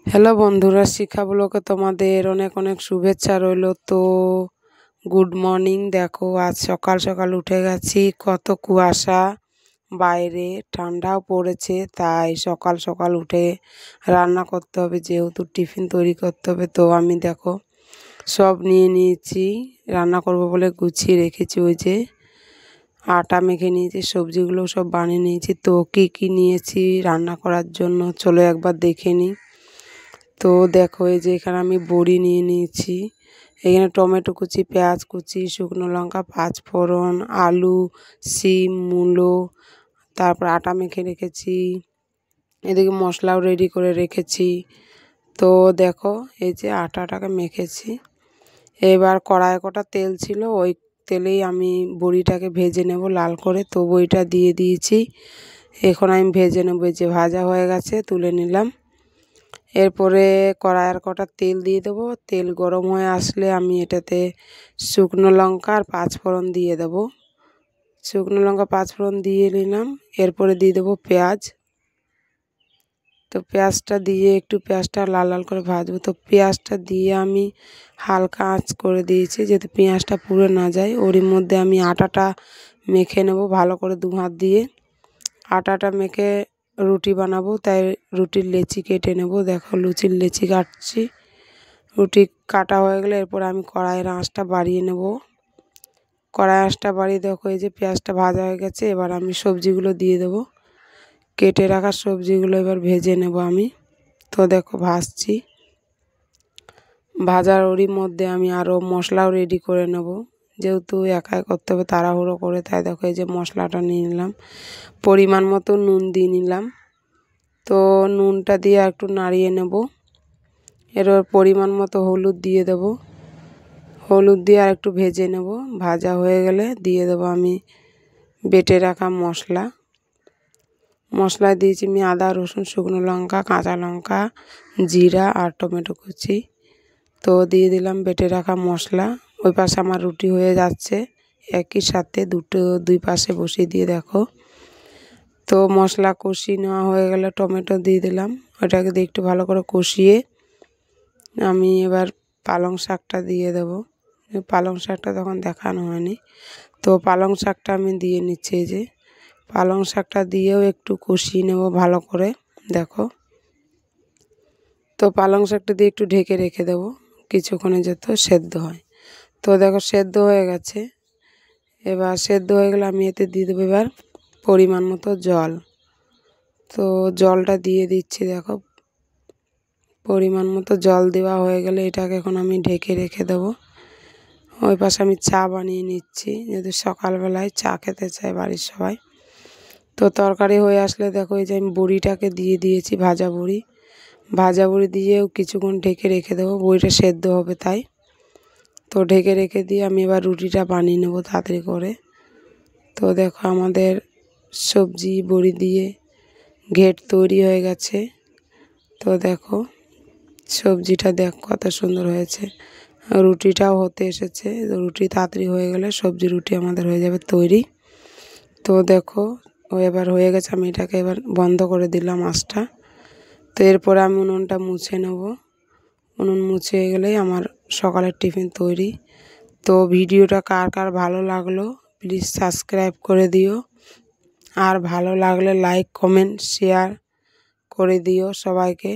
Hello বন্ধুরা, শিখা ব্লগে তোমাদের অনেক অনেক শুভেচ্ছা রইল। তো গুড মর্নিং। দেখো আজ সকাল সকাল উঠে গেছি, কত কুয়াশা, বাইরে ঠান্ডাও পড়েছে, তাই সকাল সকাল উঠে রান্না করতে হবে, যেহেতু টিফিন তৈরি করতে হবে। তো আমি দেখো সব নিয়ে নিয়েছি, রান্না করব বলে গুছিয়ে রেখেছি। ওই যে আটা মেখে নিয়েছি, সবজিগুলো সব বানিয়ে নিয়েছি। তো কী কী নিয়েছি রান্না করার জন্য চলো একবার দেখে নিই। তো দেখো এই যে এখানে আমি বড়ি নিয়ে নিয়েছি, এখানে টমেটো কুচি, পেঁয়াজ কুচি, শুকনো লঙ্কা, পাঁচফোড়ন, আলু, শিম, মূলো, তারপর আটা মেখে রেখেছি। এদিকে মশলাও রেডি করে রেখেছি। তো দেখো এই যে আটাটাকে মেখেছি। এবার কড়াইয়ে কটা তেল ছিল, ওই তেলেই আমি বড়িটাকে ভেজে নেব লাল করে। তো বড়িটা দিয়ে দিয়েছি, এখন আমি ভেজে নেব। যে ভাজা হয়ে গেছে, তুলে নিলাম। এরপরে কড়াইয়ের কটা তেল দিয়ে দেবো। তেল গরম হয়ে আসলে আমি এটাতে শুকনো লঙ্কা আর পাঁচফোড়ন দিয়ে দেবো। শুকনো লঙ্কা পাঁচফোড়ন দিয়ে নিলাম। এরপরে দিয়ে দেবো পেঁয়াজ। তো পেঁয়াজটা দিয়ে একটু পেঁয়াজটা লাল লাল করে ভাজবো। তো পেঁয়াজটা দিয়ে আমি হালকা আঁচ করে দিয়েছি, যাতে পেঁয়াজটা পুড়ে না যায়। ওরই মধ্যে আমি আটাটা মেখে নেব ভালো করে দু হাত দিয়ে। আটাটা মেখে রুটি বানাবো, তাই রুটির লেচি কেটে নেব। দেখো লুচির লেচি কাটছি। রুটি কাটা হয়ে গেলে এরপর আমি কড়াইয়ের আঁচটা বাড়িয়ে নেব। কড়াইয়ের আঁচটা বাড়িয়ে দেখো এই যে পেঁয়াজটা ভাজা হয়ে গেছে। এবার আমি সবজিগুলো দিয়ে দেবো, কেটে রাখা সবজিগুলো এবার ভেজে নেব আমি। তো দেখো ভাজছি, ভাজার ওরই মধ্যে আমি আরও মশলাও রেডি করে নেব, যেহেতু একাই করতে হবে তাড়াহুড়ো করে। তাই দেখো এই যে মশলাটা নিয়ে নিলাম, পরিমাণ মতো নুন দিয়ে নিলাম। তো নুনটা দিয়ে একটু নাড়িয়ে নেব। এরপর পরিমাণ মতো হলুদ দিয়ে দেব, হলুদ দিয়ে আর একটু ভেজে নেব। ভাজা হয়ে গেলে দিয়ে দেব আমি বেটে রাখা মশলা। মশলা দিয়েছি আমি আদা, রসুন, শুকনো লঙ্কা, কাঁচা লঙ্কা, জিরা আর টমেটো কুচি। তো দিয়ে দিলাম বেটে রাখা মশলা। ওই পাশে আমার রুটি হয়ে যাচ্ছে, একই সাথে দুই পাশে বসিয়ে দিয়ে দেখো। তো মশলা কষিয়ে নেওয়া হয়ে গেলে টমেটো দিয়ে দিলাম, ওটাকে দিয়ে একটু ভালো করে কষিয়ে আমি এবার পালং শাকটা দিয়ে দেব। পালং শাকটা তখন দেখানো হয়নি, তো পালং শাকটা আমি দিয়ে নিচ্ছি। এই যে পালং শাকটা দিয়েও একটু কষিয়ে নেব ভালো করে। দেখো তো পালং শাকটা দিয়ে একটু ঢেকে রেখে দেবো কিছুক্ষণে, যত সেদ্ধ হয়। তো দেখো সেদ্ধ হয়ে গেছে। এবার সেদ্ধ হয়ে গেলে আমি এতে দিয়ে দেবো এবার পরিমাণ মতো জল। তো জলটা দিয়ে দিচ্ছি। দেখো পরিমাণ মতো জল দেওয়া হয়ে গেলে এটাকে এখন আমি ঢেকে রেখে দেবো। ওই পাশে আমি চা বানিয়ে নিচ্ছি, যেহেতু সকালবেলায় চা খেতে চায় বাড়ির সবাই। তো তরকারি হয়ে আসলে দেখো এই যে আমি বড়িটাকে দিয়ে দিয়েছি, ভাজা বড়ি। ভাজা বড়ি দিয়েও কিছুক্ষণ ঢেকে রেখে দেবো, বড়িটা সেদ্ধ হবে তাই। তো ঢেকে রেখে দিয়ে আমি এবার রুটিটা বানিয়ে নেবো তাড়াতাড়ি করে। তো দেখো আমাদের সবজি বড়ি দিয়ে ঘেট তৈরি হয়ে গেছে। তো দেখো সবজিটা দেখ কত সুন্দর হয়েছে, রুটিটাও হতে এসেছে। রুটি তাড়াতাড়ি হয়ে গেলে সবজি রুটি আমাদের হয়ে যাবে তৈরি। তো দেখো ও এবার হয়ে গেছে, আমি এটাকে এবার বন্ধ করে দিলাম আঁচটা। তো এরপরে আমি উনুনটা মুছে নেব। উনুন মুছে গেলেই আমার সকালের টিফিন তৈরি। তো ভিডিওটা কার কার ভালো লাগলো প্লিজ সাবস্ক্রাইব করে দিও, আর ভালো লাগলে লাইক কমেন্ট শেয়ার করে দিও সবাইকে।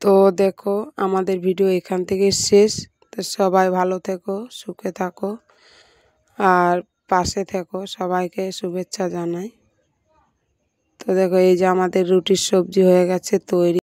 তো দেখো আমাদের ভিডিও এখান থেকে শেষ। তো সবাই ভালো থেকো, সুখে থাকো আর পাশে থেকো, সবাইকে শুভেচ্ছা জানাই। তো দেখো এই যে আমাদের রুটির সবজি হয়ে গেছে তৈরি।